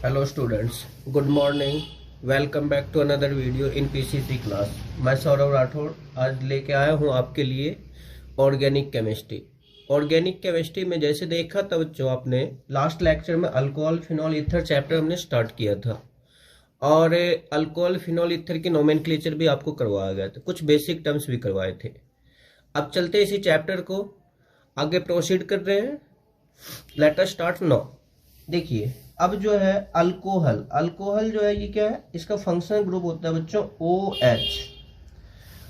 Hello students, good morning. Welcome back to another video in PCC class. मैं सौरभ राठौड़ आज लेके आया हूँ आपके लिए ऑर्गेनिक केमिस्ट्री। ऑर्गेनिक केमिस्ट्री में जैसे देखा था बच्चों, आपने लास्ट लेक्चर में अल्कोहल फिनॉल ईथर चैप्टर हमने स्टार्ट किया था और अल्कोहल फिनॉल ईथर की नोमेनक्लेचर भी आपको करवाया गया था, कुछ बेसिक टर्म्स भी करवाए थे। अब चलते इसी चैप्टर को आगे प्रोसीड कर रहे हैं। Let us start now. देखिए अब जो है अल्कोहल जो है ये क्या है, इसका फंक्शनल ग्रुप होता है बच्चों OH।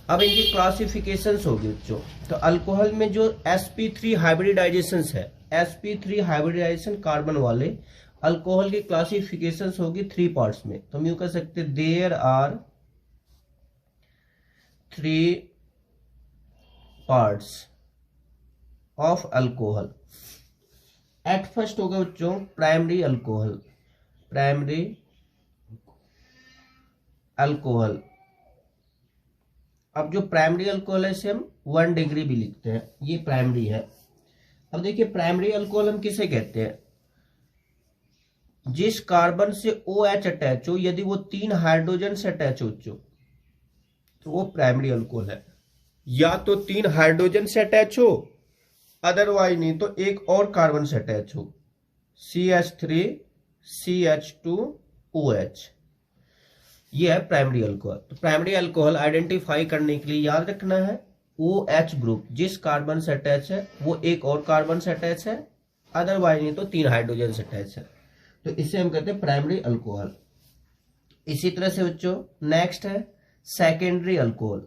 अब इनकी क्लासिफिकेशंस होगी बच्चों। तो अल्कोहल में जो sp3 हाइब्रिडाइजेशंस है, sp3 हाइब्रिडाइजेशन कार्बन वाले अल्कोहल की क्लासिफिकेशंस होगी 3 पार्ट्स में। तो हम यूं कह सकते there are 3 parts of alcohol. At first होगा बच्चों प्राइमरी अल्कोहल। अब जो प्राइमरी अल्कोहल है इसे हम 1 डिग्री भी लिखते हैं, ये प्राइमरी है। अब देखिए प्राइमरी अल्कोहल हम किसे कहते हैं, जिस कार्बन से OH अटैच हो, यदि वो 3 हाइड्रोजन से अटैच हो तो वो प्राइमरी अल्कोहल है। या तो 3 हाइड्रोजन से अटैच हो, अदरवाइज नहीं तो एक और कार्बन से अटैच हो, CH3 CH2 OH, ये है प्राइमरी अल्कोहल। तो प्राइमरी अल्कोहल आइडेंटिफाई करने के लिए याद रखना है OH ग्रुप जिस कार्बन से अटैच है वो एक और कार्बन से अटैच है, अदरवाइज नहीं तो 3 हाइड्रोजन से अटैच है, तो इसे हम कहते हैं प्राइमरी अल्कोहल। इसी तरह से बच्चों नेक्स्ट है सेकेंडरी अल्कोहल।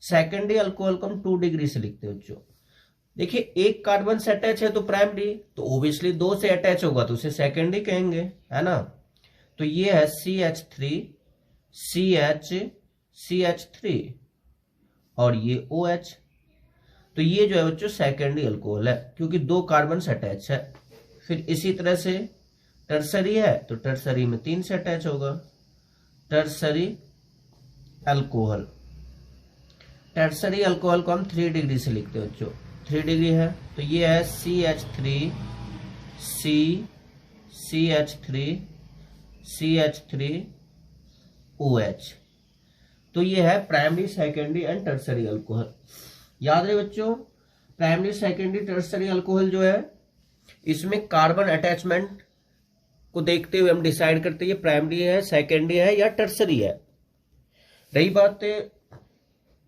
सेकेंडरी अल्कोहल को हम 2 डिग्री से लिखते हैं बच्चों। देखिए एक कार्बन से अटैच है तो प्राइमरी, तो ओब्वियसली 2 से अटैच होगा तो उसे सेकेंडरी कहेंगे, है ना। तो ये है CH3 CH3 और ये OH। तो ये जो है बच्चों सेकेंडरी अल्कोहल है क्योंकि 2 कार्बन से अटैच है। फिर इसी तरह से टर्सरी है तो टर्सरी में 3 से अटैच होगा, टर्सरी अल्कोहल को हम 3 डिग्री से लिखते हैं बच्चों। 3 डिग्री है तो ये है CH3 CH3 OH। तो ये है primary secondary and tertiary alcohol. याद रहे बच्चों प्राइमरी सेकेंडरी टर्सरी अल्कोहल जो है इसमें कार्बन अटैचमेंट को देखते हुए हम डिसाइड करते हैं ये प्राइमरी है, सेकेंडरी है या टर्सरी है। रही बात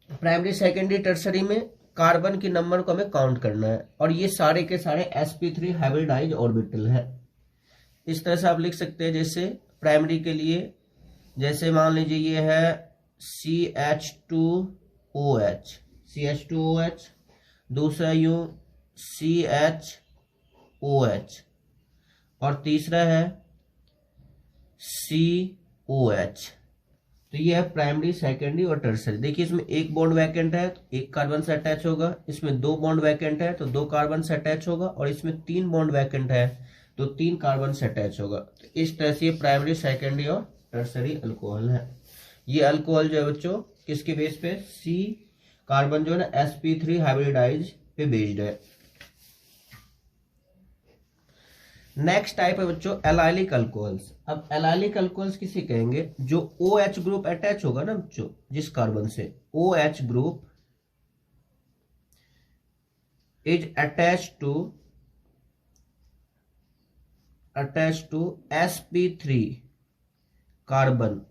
प्राइमरी सेकेंडरी टर्सरी में कार्बन की नंबर को हमें काउंट करना है और ये सारे के सारे sp3 हाइब्रिडाइज ऑर्बिटल है। इस तरह से आप लिख सकते हैं जैसे प्राइमरी के लिए, जैसे मान लीजिए ये है CH2OH, दूसरा यू CHOH और तीसरा है COH। तो ये है प्राइमरी सेकेंडरी और टर्सरी। देखिए इसमें एक बॉन्ड वैकेंट है तो एक कार्बन से अटैच होगा, इसमें 2 बॉन्ड वैकेंट है तो 2 कार्बन से अटैच होगा और इसमें 3 बॉन्ड वैकेंट है तो 3 कार्बन से अटैच होगा। तो इस तरह से ये प्राइमरी सेकेंडरी और टर्सरी अल्कोहल है। ये अल्कोहल जो है बच्चों किसके बेस पे, C कार्बन जो है ना sp3 हाइब्रिडाइज पे बेस्ड है। नेक्स्ट टाइप है बच्चों एलाइलिक अल्कोहल्स। अब एलाइलिक अल्कोहल्स किसे कहेंगे, जो OH ग्रुप अटैच होगा ना बच्चों जिस कार्बन से, OH group is attach to sp3 carbon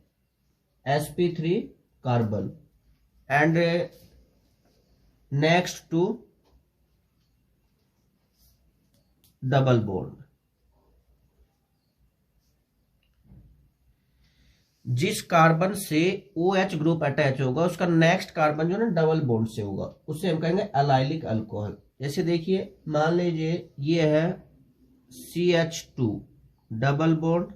and next to double bond. जिस कार्बन से OH ग्रुप अटैच होगा उसका नेक्स्ट कार्बन जो है ना डबल बॉन्ड से होगा, उसे हम कहेंगे एलाइलिक अल्कोहल। जैसे देखिए मान लीजिए ये है CH2 डबल बॉन्ड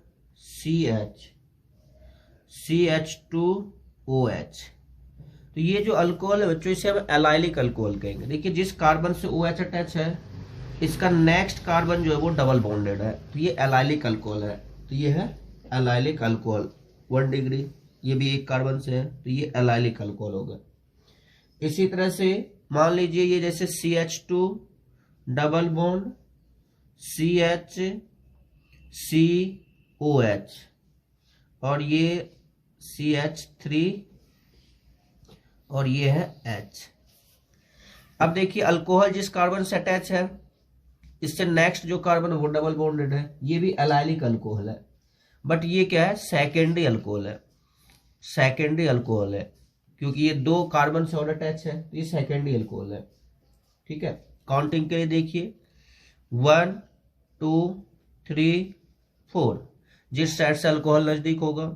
CH2OH। तो ये जो अल्कोहल है बच्चों इसे हम एलाइलिक अल्कोहल कहेंगे। देखिए जिस कार्बन से OH अटैच है इसका नेक्स्ट कार्बन जो है वो डबल बॉन्डेड है तो ये एलाइलिक अल्कोहल है। तो ये है एलाइलिक अल्कोहल 1 डिग्री, ये भी एक कार्बन से है तो ये एलाइलिक अल्कोहल होगा। इसी तरह से मान लीजिए ये जैसे CH2 डबल बॉन्ड CH और ये CH3 और ये है H। अब देखिए अल्कोहल जिस कार्बन से अटैच है, इससे नेक्स्ट जो कार्बन वो डबल बॉन्डेड है, ये भी एलाइलिक अल्कोहल है, बट ये क्या है, सेकेंडरी अल्कोहल है। सेकेंडरी अल्कोहल है क्योंकि ये दो कार्बन से और अटैच है, तो ये सेकेंडरी अल्कोहल है। ठीक है, काउंटिंग के लिए देखिए 1 2 3 4, जिस साइड से अल्कोहल नजदीक होगा।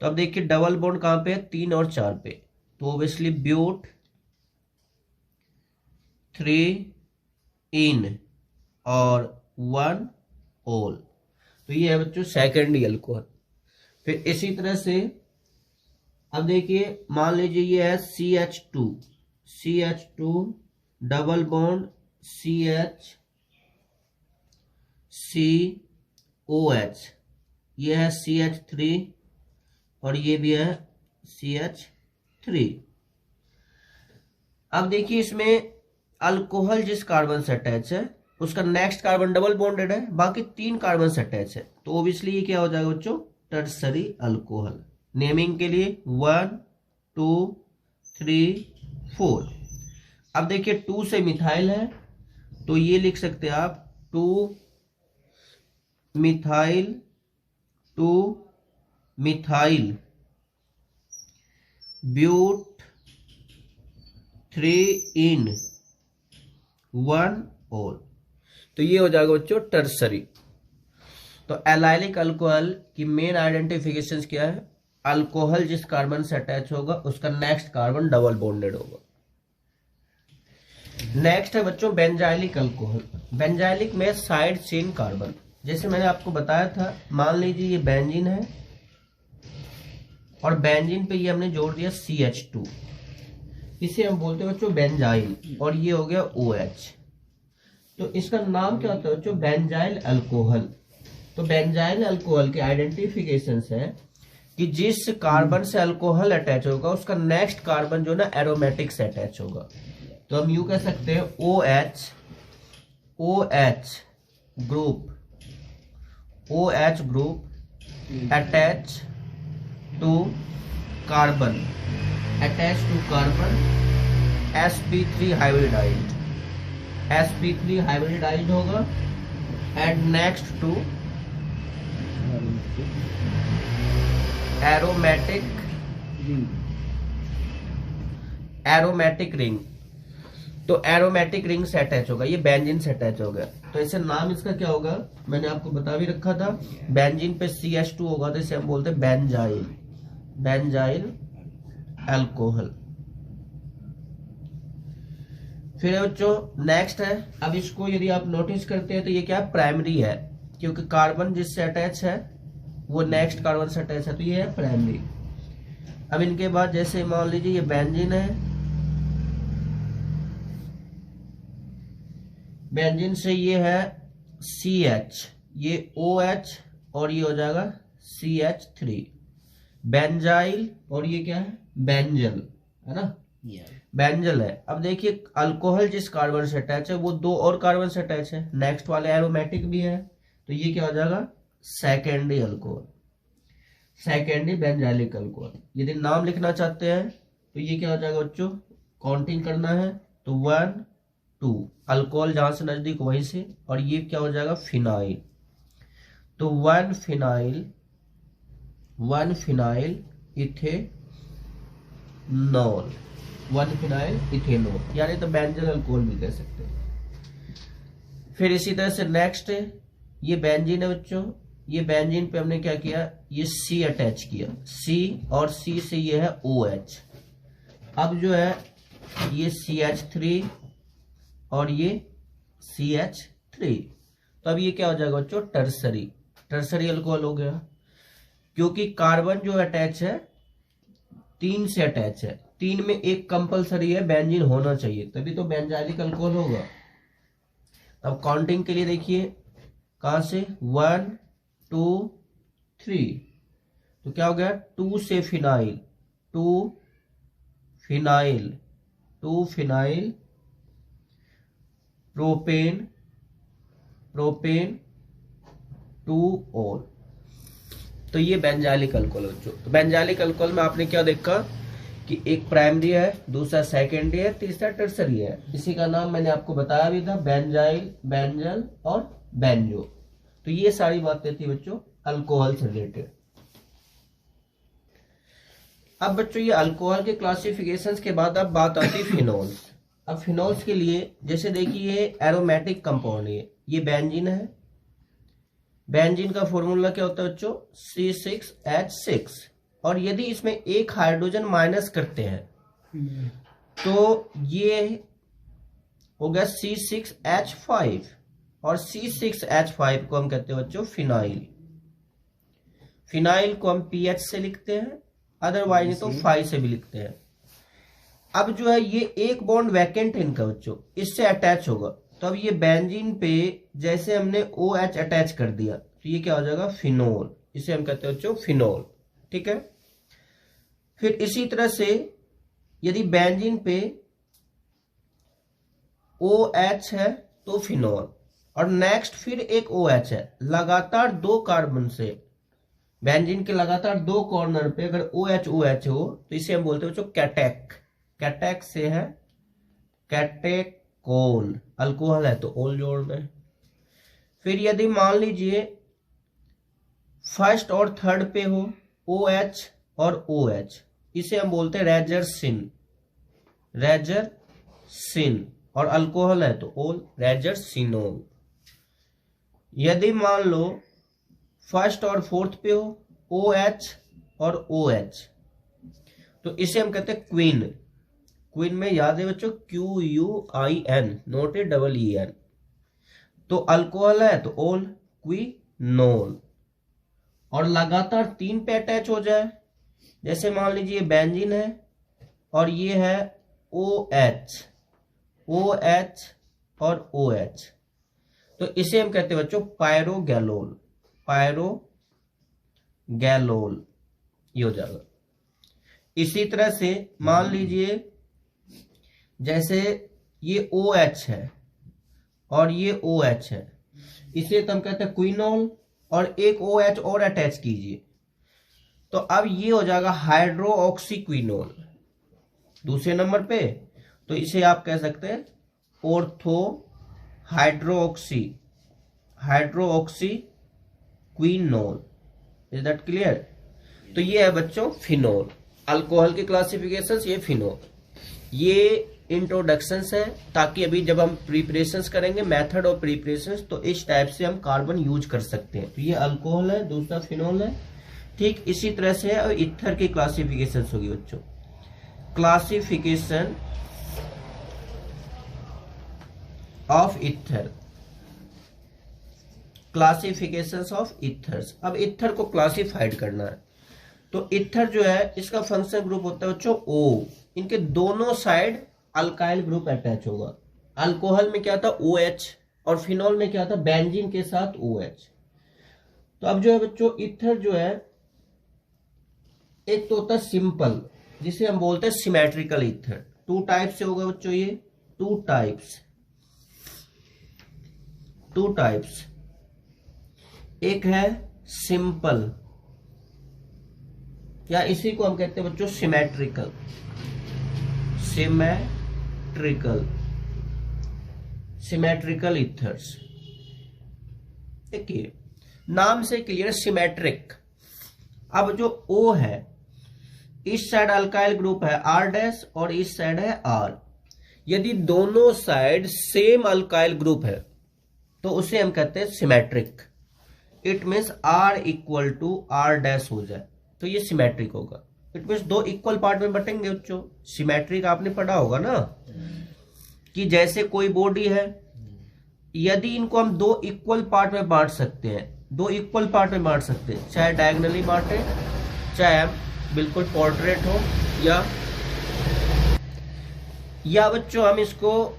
तो अब देखिए डबल बॉन्ड कहां पे है, 3 और 4 पे, तो ऑब्वियसली ब्यूट 3 इन और 1 ओल, तो ये है बच्चों सेकेंडरी अल्कोहल। फिर इसी तरह से अब देखिए मान लीजिए ये है CH2 डबल बॉन्ड CH, ये है CH3 और ये भी है CH3। अब देखिए इसमें अल्कोहल जिस कार्बन से अटैच है उसका नेक्स्ट कार्बन डबल बॉन्डेड है, बाकी 3 कार्बन से अटैच है, तो ओब्वियसली ये क्या हो जाएगा बच्चों, टर्सरी अल्कोहल। नेमिंग के लिए 1 2 3 4। अब देखिए 2 से मिथाइल है, तो ये लिख सकते हैं आप 2 मिथाइल ब्यूट 3 इन 1 ओल, तो ये हो जाएगा बच्चों टर्सरी। तो एलाइलिक अल्कोहल की मेन आइडेंटिफिकेशन क्या है, अल्कोहल जिस कार्बन से अटैच होगा उसका नेक्स्ट कार्बन डबल बॉन्डेड होगा। नेक्स्ट है बच्चों बेंजाइलिक अल्कोहल। बेंजाइलिक में साइड चेन कार्बन, जैसे मैंने आपको बताया था, मान लीजिए ये बेंजीन है और बेंजीन पे ये हमने जोड़ दिया CH2, इसे हम बोलते हैं बच्चों बेंजाइल, और ये हो गया OH, तो इसका नाम क्या होता है बच्चों, बेंजाइल अल्कोहल। तो बेंजाइल अल्कोहल के आइडेंटिफिकेशन है कि जिस कार्बन से अल्कोहल अटैच होगा उसका नेक्स्ट कार्बन जो ना एरोमेटिक से अटैच होगा। तो हम यूं कह सकते हैं OH group attach to carbon sp3 hybridized होगा and next to aromatic ring, तो एरोमेटिक रिंग से अटैच होगा, ये बेंजीन से अटैच हो गया, तो इसे नाम इसका क्या होगा, मैंने आपको बता भी रखा था, बेंजीन पे CH2 होगा तो इसे हम बोलते हैं बेंजाइल अल्कोहल। फिर बच्चों नेक्स्ट है, अब इसको यदि आप नोटिस करते हैं तो ये क्या प्राइमरी है, क्योंकि कार्बन जिससे अटैच है वो नेक्स्ट कार्बन से अटैच है, तो ये है प्राइमरी। अब इनके बाद जैसे मान लीजिए ये बेंजीन है, बेंजीन से ये है CH, ये OH और ये हो जाएगा CH3, बेंजाइल, और ये क्या है बेंजल, है ना, बेंजल है। अब देखिए अल्कोहल जिस कार्बन से अटैच है वो 2 और कार्बन से अटैच है, नेक्स्ट वाले एरोमेटिक भी है, तो ये क्या हो जाएगा secondary alcohol, secondary benzylic alcohol. यदि नाम लिखना चाहते हैं तो ये क्या हो जाएगा बच्चों, काउंटिंग करना है तो 1 2, अल्कोहल जहां से नजदीक वहीं से, और ये क्या हो जाएगा फिनाइल, तो 1 फिनाइल इथेनॉल, यानी तो बेंजल अल्कोहल भी कह सकते हैं। फिर इसी तरह से नेक्स्ट ये बेंजीन है बच्चों, ये बेंजीन पे हमने क्या किया, ये C अटैच किया, C और C से ये है OH। अब जो है ये CH3 और ये CH3, तो अब ये क्या हो जाएगा बच्चों टर्सरी अल्कोहल हो गया, क्योंकि कार्बन जो अटैच है 3 से अटैच है, 3 में एक कंपलसरी है बेंजीन होना चाहिए, तभी तो बेंजाइलिक अल्कोहल होगा। अब काउंटिंग के लिए देखिए कहां से 1 2 3, तो क्या हो गया 2 से फिनाइल, 2 फिनाइल प्रोपेन, प्रोपेन 2-ऑल। तो ये बेंजाइलिक अल्कोहल बच्चों। तो बेंजाइलिक अल्कोहल में आपने क्या देखा कि एक प्राइमरी है, दूसरा सेकेंडरी है, तीसरा टर्सरी है। इसी का नाम मैंने आपको बताया भी था, बेंजाइल, बेंजल और बेंजो। तो ये सारी बातें थी बच्चों अल्कोहल से रिलेटेड। अब बच्चों ये अल्कोहल के क्लासिफिकेशंस के बाद अब बात आती है फिनोल्स। अब फिनोल्स के लिए जैसे देखिए एरोमेटिक कंपाउंड है, ये बेंजीन है। बेंजीन का फॉर्मूला क्या होता है बच्चों? C6H6। और यदि इसमें एक हाइड्रोजन माइनस करते हैं तो ये हो गया C6H5। और C6H5 को हम कहते हैं बच्चों फिनाइल। फिनाइल को हम PH से लिखते हैं, अदरवाइज तो 5 से भी लिखते हैं। अब जो है ये एक बॉन्ड वैकेंट है इनका बच्चों, इससे अटैच होगा। तो अब ये बेंजीन पे जैसे हमने OH अटैच कर दिया तो ये क्या हो जाएगा? फिनोल। इसे हम कहते हैं बच्चों फिनोल। ठीक है। फिर इसी तरह से यदि बेंजीन पे OH है तो फिनोल, और नेक्स्ट फिर एक OH है। लगातार 2 कार्बन से बेंजीन के लगातार 2 कॉर्नर पे अगर OH OH हो तो इसे हम बोलते हैं बच्चों कैटेक। कैटेक से है कैटेकोल। अल्कोहल है तो ओल जोड़ में। फिर यदि मान लीजिए फर्स्ट और थर्ड पे हो OH और OH, इसे हम बोलते हैं रेजरसिन। रेजरसिन। और अल्कोहल है तो ओल, रेजरसिनोल। यदि मान लो फर्स्ट और फोर्थ पे हो OH और OH, तो इसे हम कहते हैं क्वीन। क्वीन में याद है बच्चों QUIN, नोट EEN। तो अल्कोहल है तो ओल, क्वीनोल। और लगातार 3 पे अटैच हो जाए, जैसे मान लीजिए बेंजीन है और ये है OH और OH, तो इसे हम कहते हैं बच्चों पायरोगैलोल। पायरोगैलोल ये हो जाएगा। इसी तरह से मान लीजिए जैसे ये OH है और ये OH है, इसे तो हम कहते हैं क्विनोल। और एक OH और अटैच कीजिए तो अब ये हो जाएगा हाइड्रोक्सीक्विनोल दूसरे नंबर पे। तो इसे आप कह सकते हैं ortho hydroxy quinol. Is that clear? तो ये है बच्चों फिनोल। अल्कोहल के क्लासिफिकेशंस ये फिनोल। ये इंट्रोडक्शंस है ताकि अभी जब हम प्रिपरेशंस करेंगे मेथड ऑफ प्रिपरेशंस तो इस टाइप से हम कार्बन यूज कर सकते हैं। तो ये अल्कोहल है, दूसरा फिनोल है। ठीक इसी तरह से और इथर की क्लासिफिकेशंस होगी बच्चों। Classification of ether, classifications of ethers. अब इथर को क्लासिफाइड करना है तो इथर जो है इसका फंक्शनल ग्रुप होता है बच्चों O। इनके दोनों साइड अल्काइल ग्रुप अटैच होगा। अल्कोहल में क्या था OH और फिनोल में क्या था बेंजीन के साथ OH। तो अब जो है बच्चों इथर जो है एक तो होता है सिंपल, जिसे हम बोलते हैं सिमेट्रिकल इथर। 2 टाइप से होगा बच्चों ये, 2 टाइप्स। एक है सिंपल या इसी को हम कहते हैं बच्चों सिमेट्रिकल। Symmetrical ethers. देखिए नाम से क्लियर सिमेट्रिक। अब जो O है इस साइड अल्काइल ग्रुप है R' और इस साइड है R। यदि दोनों साइड सेम अल्काइल ग्रुप है तो उसे हम कहते हैं symmetric. It means R equal to R' हो जाए तो ये सिमेट्रिक होगा। इट मीन्स 2 इक्वल पार्ट में बटेंगे बच्चों। सिमेट्रिक आपने पढ़ा होगा ना कि जैसे कोई बॉडी है, यदि इनको हम 2 इक्वल पार्ट में बांट सकते हैं, 2 इक्वल पार्ट में बांट सकते हैं, चाहे डायगोनली बांटे, चाहे बिल्कुल पोर्ट्रेट हो या बच्चों हम इसको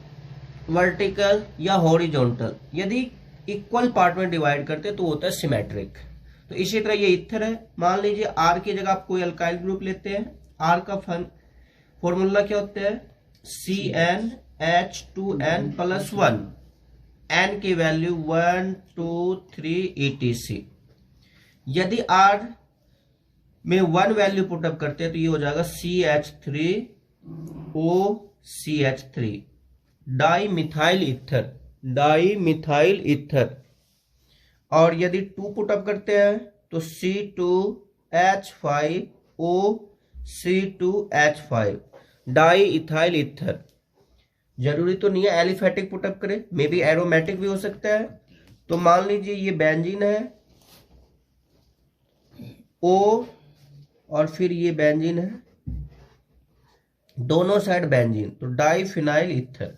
वर्टिकल या हॉरिजॉन्टल, यदि इक्वल पार्ट में डिवाइड करते तो होता है सिमेट्रिक। तो इसी तरह ये इथर है। मान लीजिए R की जगह आप कोई अल्काइल ग्रुप लेते हैं, R का फॉर्मूला क्या होता है CnH2n+1। n की वैल्यू 1 2 3 etc। यदि r में 1 वैल्यू पुटअप करते हैं तो ये हो जाएगा CH3OCH3 डाई मिथाइल ईथर। और यदि 2 पुटअप करते हैं तो C2H5OC2H5 डाई इथाइल ईथर। जरूरी तो नहीं है एलिफेटिक पुटअप करे, मे बी एरोमेटिक भी हो सकता है। तो मान लीजिए ये बेंजीन है O और फिर ये बेंजीन है, दोनों साइड बेंजीन, तो डाई फिनाइल ईथर।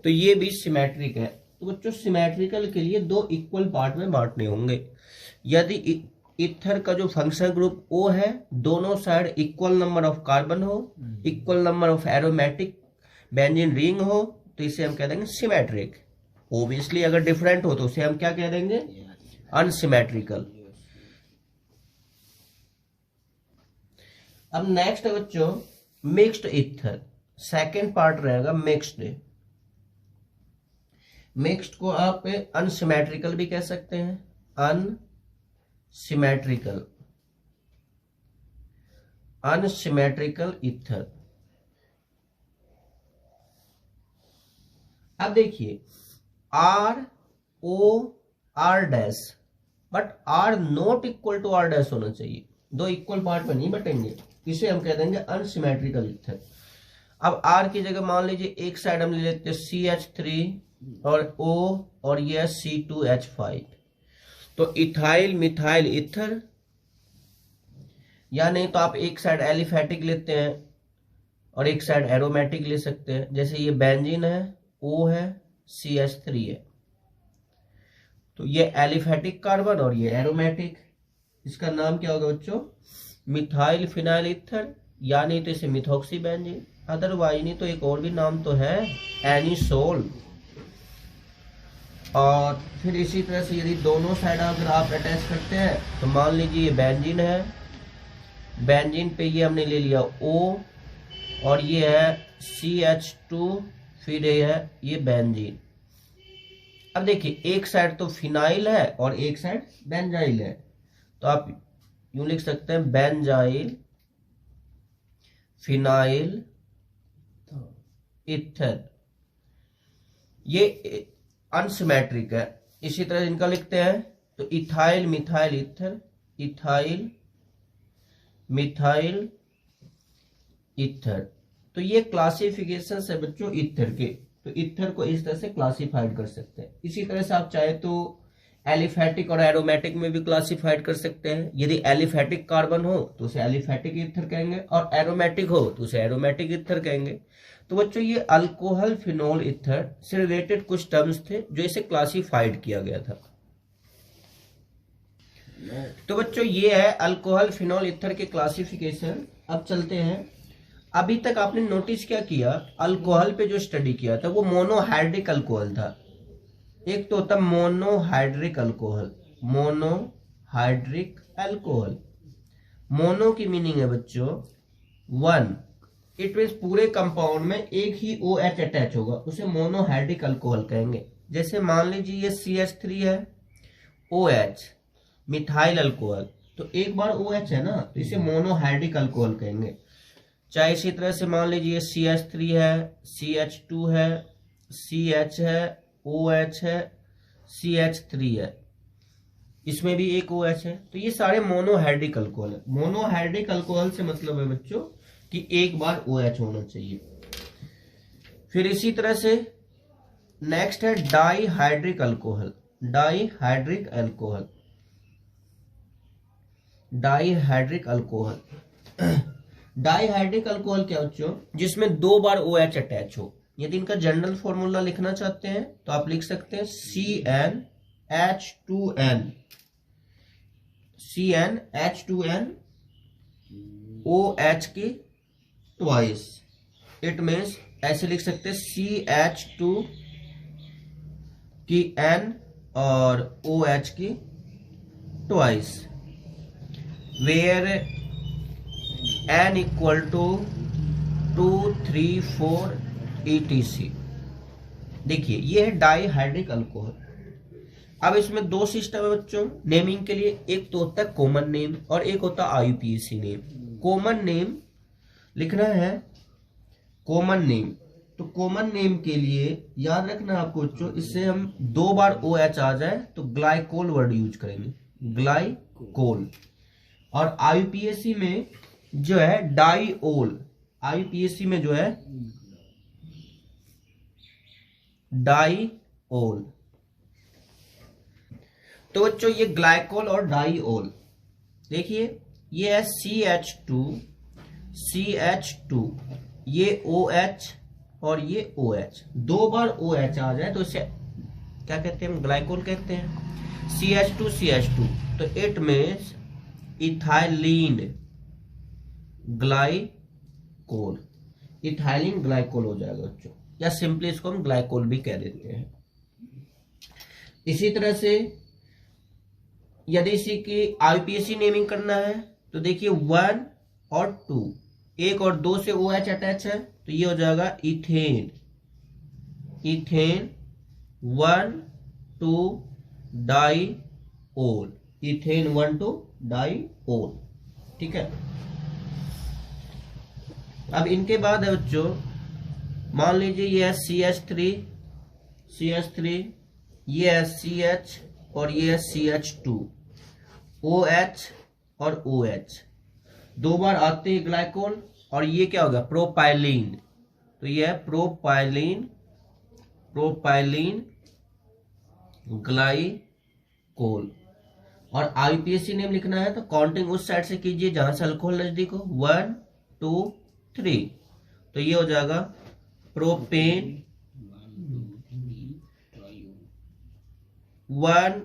तो ये भी सिमेट्रिक है। तो बच्चों सिमेट्रिकल के लिए 2 इक्वल पार्ट में बांटने होंगे। यदि ईथर का जो फंक्शन ग्रुप O है, दोनों side equal number of carbon हो, equal number of aromatic benzene ring हो, तो इसे हम कह देंगे सिमेट्रिक। ओब्वियसली अगर डिफरेंट हो तो उसे हम क्या कह देंगे, अनसिमेट्रिकल। अब नेक्स्ट है बच्चों मिक्स्ड ईथर। सेकेंड पार्ट रहेगा मिक्स्ड। मिक्स्ड को आप अनसिमेट्रिकल भी कह सकते हैं, अनसिमेट्रिकल ईथर। अब देखिए R dash, but R not equal to R dash होना चाहिए। 2 इक्वल पार्ट में नहीं बटेंगे, इसे हम कह देंगे अनसिमेट्रिकल ईथर। अब R की जगह मान लीजिए एक साइड हम ले लेते हैं CH3 और O और यह C2H5, तो इथाइल मिथाइल ईथर। या नहीं तो आप एक साइड एलिफेटिक लेते हैं और एक साइड एरोमेटिक ले सकते हैं। जैसे ये बेंजीन है, O है, CH3 है, तो ये एलिफेटिक कार्बन और ये एरोमेटिक। इसका नाम क्या होगा बच्चों, मिथाइल फिनाइल ईथर, या नहीं तो इसे मिथॉक्सी बेंजीन, अदरवाइज नहीं तो एक और भी नाम तो है, एनिसोल। और फिर इसी तरह से यदि दोनों साइड अगर आप अटैच करते हैं तो मान लीजिए ये बेंजीन है, बेंजीन पे ये हमने ले लिया O और ये है CH2, फिर ये बेंजीन। अब देखिए एक साइड तो फिनाइल है और एक साइड बेंजाइल है, तो आप यूं लिख सकते हैं बेंजाइल फिनाइल ईथर। ये अनसिमेट्रिक है। इसी तरह इनका लिखते हैं तो ethyl methyl ether, ethyl methyl ether. तो ये क्लासिफिकेशन है बच्चों ईथर के। तो ईथर को इस तरह से क्लासिफाइड कर सकते हैं। इसी तरह से आप चाहे तो एलिफेटिक और एरोमेटिक में भी क्लासिफाइड कर सकते हैं। यदि एलिफेटिक कार्बन हो तो उसे एलिफेटिक ईथर कहेंगे, और एरोमेटिक हो तो उसे एरोमेटिक ईथर कहेंगे। तो बच्चों ये अल्कोहल फिनोल ईथर से रिलेटेड कुछ टर्म्स थे जो इसे क्लासिफाइड किया गया था। तो बच्चों ये है अल्कोहल फिनोल ईथर के क्लासिफिकेशन। अब चलते हैं, अभी तक आपने नोटिस क्या किया, अल्कोहल पे जो स्टडी किया था वो मोनोहाइड्रिक अल्कोहल था। एक तो होता monohydric alcohol, monohydric alcohol. Mono की मीनिंग है बच्चों 1, इट मीन्स पूरे कंपाउंड में एक ही OH अटैच होगा, उसे मोनोहाइड्रिक अल्कोहल कहेंगे। जैसे मान लीजिए ये CH3 है, OH मिथाइल अल्कोहल, तो एक बार OH है ना, तो इसे मोनोहाइड्रिक अल्कोहल कहेंगे। चाहे इसी तरह से मान लीजिए CH3 है, CH2 है, CH है, OH है, CH3 है, इसमें भी एक OH है, तो ये सारे मोनोहाइड्रिक अल्कोहल है। मोनोहाइड्रिक अल्कोहल से मतलब है बच्चों कि एक बार OH होना चाहिए। फिर इसी तरह से नेक्स्ट है dihydric alcohol, dihydric alcohol, dihydric alcohol. Dihydric alcohol क्या बच्चों, जिसमें 2 बार OH अटैच हो। यदि इनका जनरल फॉर्मूला लिखना चाहते हैं तो आप लिख सकते हैं CnH2n, CnH2n OH की ट्वाइस। इट मीन्स ऐसे लिख सकते हैं CH2 की N और OH की twice, where N equal to 2, 3, 4 etc। देखिए ये है डाईहाइड्रिक अल्कोहल। अब इसमें दो सिस्टम है बच्चों नेमिंग के लिए, एक तो होता है कॉमन नेम और एक होता है आईयूपीएसी नेम। कॉमन नेम लिखना है, कॉमन नेम, तो कॉमन नेम के लिए याद रखना आपको बच्चों, इससे हम 2 बार OH आ जाए तो ग्लाइकोल वर्ड यूज करेंगे, ग्लाइकोल। और आईयूपीएसी में जो है डाईओल, आईयूपीएसी में जो है डाईओल। तो बच्चों ये ग्लाइकोल और डाईओल, देखिए ये है CH2, ये OH और ये OH, 2 बार OH आ जाए तो इसे क्या कहते हैं, हम ग्लाइकोल कहते हैं। CH2 तो it means ethylene glycol, ethylene glycol हो जाएगा बच्चों, या सिंपली इसको हम ग्लाइकोल भी कह देते हैं। इसी तरह से यदि इसी की आईयूपीएसी नेमिंग करना है तो देखिए 1 और 2, 1 और 2 से OH अटैच है तो ये हो जाएगा ethane, ethane 1 2 diol, ethane 1 2 diol, ठीक है। अब इनके बाद है बच्चों, मान लीजिए ये है CH3, ये है CH और ये है CH2, OH और OH 2 बार आते हैं ग्लाइकोल, और ये क्या होगा प्रोपाइलीन, तो ये है प्रोपाइलीन ग्लाइकोल। और आईयूपीएसी नेम लिखना है तो काउंटिंग उस साइड से कीजिए जहां से अल्कोहल नजदीक हो, 1 2 3, तो ये हो जाएगा propane 1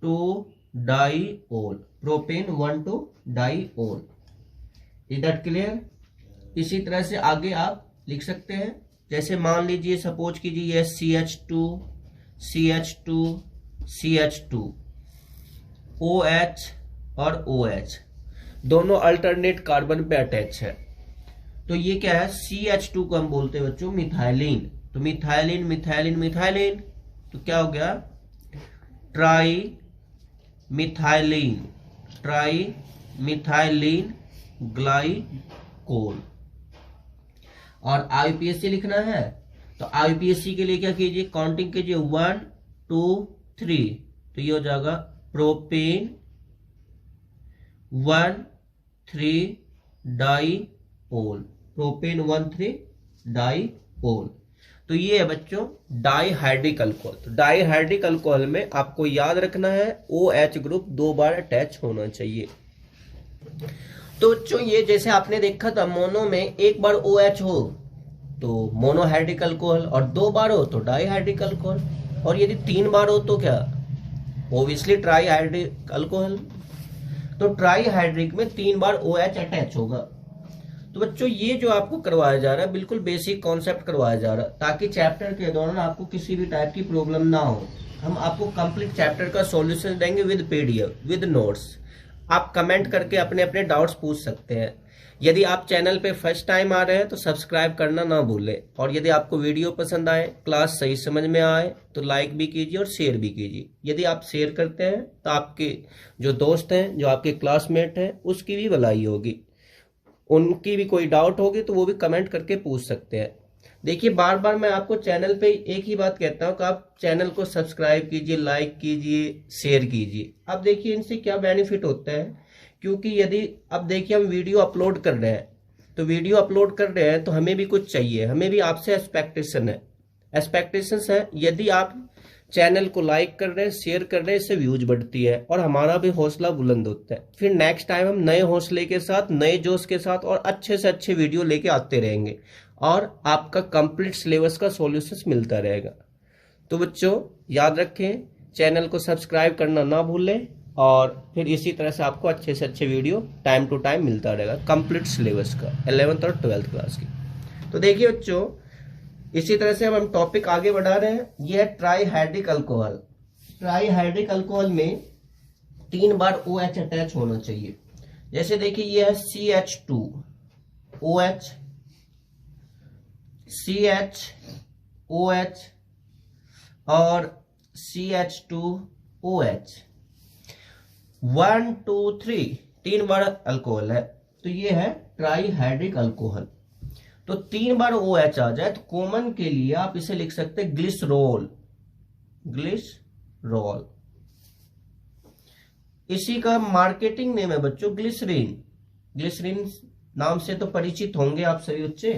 2 diol, propane 1 2 diol. Is that clear? इसी तरह से आगे आप लिख सकते हैं, जैसे मान लीजिए सपोज कीजिए ये CH2 OH और OH दोनों अल्टरनेट कार्बन पे अटैच है, तो ये क्या है CH2 को हम बोलते हैं बच्चों मिथाइलिन, तो मिथाइलिन तो क्या हो गया ट्राई मिथाइलिन ग्लाइकोल। और आईयूपीएसी लिखना है तो आईयूपीएसी के लिए क्या कीजिए, काउंटिंग कीजिए 1 2 3, तो ये हो जाएगा प्रोपेन 1 3 डाईओल, प्रोपेन 1 3 डाईओल। तो ये है बच्चों डाईहाइड्रिक अल्कोहल। तो डाईहाइड्रिक अल्कोहल में आपको याद रखना है OH ग्रुप 2 बार अटैच होना चाहिए। तो बच्चों ये जैसे आपने देखा था मोनो में 1 बार OH हो तो मोनोहाइड्रिक अल्कोहल, और 2 बार हो तो डाईहाइड्रिक अल्कोहल, और यदि 3 बार हो तो क्या ओब्वियसली ट्राईहाइड्रिक अल्कोहल। तो ट्राईहाइड्रिक में 3 बार OH अटैच होगा। तो बच्चों ये जो आपको करवाया जा रहा है बिल्कुल बेसिक कॉन्सेप्ट करवाया जा रहा है, ताकि चैप्टर के दौरान आपको किसी भी टाइप की प्रॉब्लम ना हो। हम आपको कंप्लीट चैप्टर का सॉल्यूशन देंगे विद PDF विद नोट्स। आप कमेंट करके अपने अपने डाउट्स पूछ सकते हैं। यदि आप चैनल पे फर्स्ट टाइम आ रहे हैं तो सब्सक्राइब करना ना भूलें, और यदि आपको वीडियो पसंद आए, क्लास सही समझ में आए तो लाइक भी कीजिए और शेयर भी कीजिए। यदि आप शेयर करते हैं तो आपके जो दोस्त हैं, जो आपके क्लासमेट हैं, उसकी भी भलाई होगी, उनकी भी कोई डाउट होगी तो वो भी कमेंट करके पूछ सकते हैं। देखिए बार बार मैं आपको चैनल पे एक ही बात कहता हूँ कि आप चैनल को सब्सक्राइब कीजिए, लाइक कीजिए, शेयर कीजिए। अब देखिए इनसे क्या बेनिफिट होता है, क्योंकि यदि अब देखिए हम वीडियो अपलोड कर रहे हैं, तो वीडियो अपलोड कर रहे हैं तो हमें भी कुछ चाहिए, हमें भी आपसे एक्सपेक्टेशंस है। यदि आप चैनल को लाइक कर रहे हैं, शेयर कर रहे हैं, इससे व्यूज बढ़ती है और हमारा भी हौसला बुलंद होता है। फिर नेक्स्ट टाइम हम नए हौसले के साथ, नए जोश के साथ और अच्छे से अच्छे वीडियो लेके आते रहेंगे, और आपका कंप्लीट सिलेबस का सॉल्यूशंस मिलता रहेगा। तो बच्चों याद रखें, चैनल को सब्सक्राइब करना ना भूलें, और फिर इसी तरह से आपको अच्छे से अच्छे वीडियो टाइम टू टाइम मिलता रहेगा कंप्लीट सिलेबस का 11th और 12th क्लास की। तो देखिए बच्चों इसी तरह से हम टॉपिक आगे बढ़ा रहे हैं। यह है ट्राईहाइड्रिक अल्कोहल। ट्राईहाइड्रिक अल्कोहल में 3 बार OH अटैच होना चाहिए। जैसे देखिए यह है CH2 OH, CH OH और CH2OH 1 2 3 3 बार अल्कोहल है, तो ये है ट्राईहाइड्रिक अल्कोहल। तो 3 बार OH आ जाए तो कॉमन के लिए आप इसे लिख सकते हैं ग्लिसरॉल, ग्लिसरॉल। इसी का मार्केटिंग नेम है बच्चों ग्लिसरीन। ग्लिसरीन नाम से तो परिचित होंगे आप सभी बच्चे।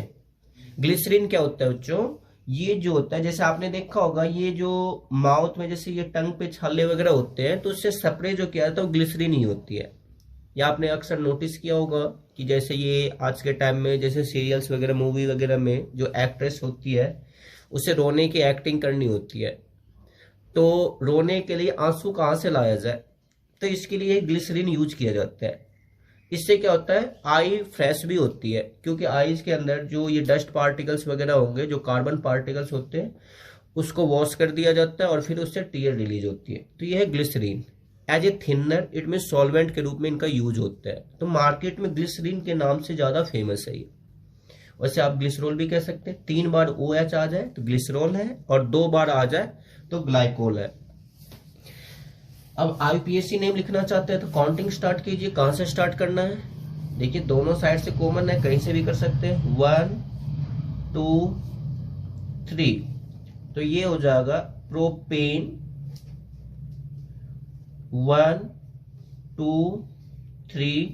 ग्लिसरीन क्या होता है बच्चों? ये जो होता है, जैसे आपने देखा होगा, ये जो माउथ में जैसे ये टंग पे छाले वगैरह होते हैं, तो उससे स्प्रे जो किया जाता है वो ग्लिसरीन ही होती है। या आपने अक्सर नोटिस किया होगा कि जैसे ये आज के टाइम में जैसे सीरियल्स वगैरह, मूवी वगैरह में जो एक्ट्रेस होती है उसे रोने की एक्टिंग करनी होती है, तो रोने के लिए आंसू कहाँ से लाया जाए, तो इसके लिए ग्लिसरीन यूज किया जाता है। इससे क्या होता है, आई फ्रेश भी होती है, क्योंकि आईज के अंदर जो ये डस्ट पार्टिकल्स वगैरह होंगे, जो कार्बन पार्टिकल्स होते हैं, उसको वॉश कर दिया जाता है और फिर उससे टीयर रिलीज होती है। तो ये है glycerine. As a thinner, it mean solvent के रूप में इनका यूज होता है। तो मार्केट में ग्लिसरीन के नाम से ज्यादा फेमस है ये। वैसे आप ग्लिसरॉल भी कह सकते हैं। 3 बार OH आ जाए तो ग्लिसरॉल है, और 2 बार आ जाए तो ग्लाइकोल है। अब IUPAC नेम लिखना चाहते हैं तो काउंटिंग स्टार्ट कीजिए। कहां से स्टार्ट करना है? देखिए दोनों साइड से कॉमन है, कहीं से भी कर सकते हैं। 1 2 3, तो ये हो जाएगा प्रोपेन 1 2 3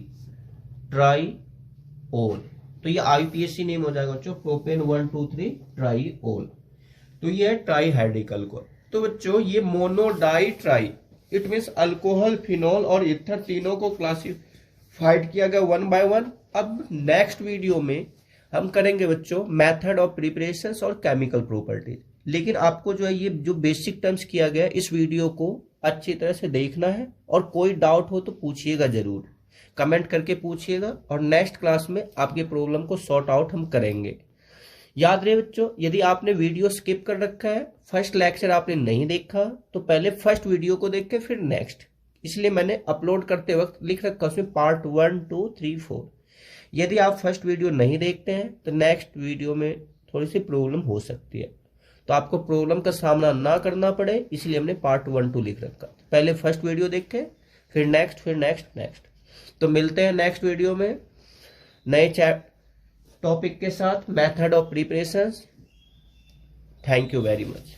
ट्राईओल। तो ये IUPAC नेम हो जाएगा बच्चों, प्रोपेन 1 2 3 ट्राईओल। तो ये है ट्राईहाइड्रिक अल्कोहल। तो बच्चों ये mono di tri, it means alcohol, phenol और ईथर तीनों को क्लासिफाइड किया गया 1 बाय 1। अब नेक्स्ट वीडियो में हम करेंगे बच्चों मेथड ऑफ प्रिपरेशंस और केमिकल प्रॉपर्टीज। लेकिन आपको जो है ये जो बेसिक टर्म्स किया गया, इस वीडियो को अच्छी तरह से देखना है, और कोई डाउट हो तो पूछिएगा जरूर, कमेंट करके पूछिएगा, और नेक्स्ट क्लास में आपके प्रॉब्लम को सॉर्ट आउट हम करेंगे। याद रहे बच्चों, यदि आपने वीडियो स्किप कर रखा है, फर्स्ट लेक्चर आपने नहीं देखा, तो पहले फर्स्ट वीडियो को देख के फिर नेक्स्ट, इसलिए मैंने अपलोड करते वक्त लिख रखा उसमें पार्ट 1 2 3 4। यदि आप फर्स्ट वीडियो नहीं देखते हैं तो नेक्स्ट वीडियो में थोड़ी सी प्रॉब्लम हो सकती है, तो आपको प्रॉब्लम का सामना ना करना पड़े, इसलिए हमने पार्ट 1 2 लिख रखा। पहले फर्स्ट वीडियो देख के फिर नेक्स्ट, फिर नेक्स्ट, नेक्स्ट। तो मिलते हैं नेक्स्ट वीडियो में नए टॉपिक के साथ, method of preparations. Thank you very much.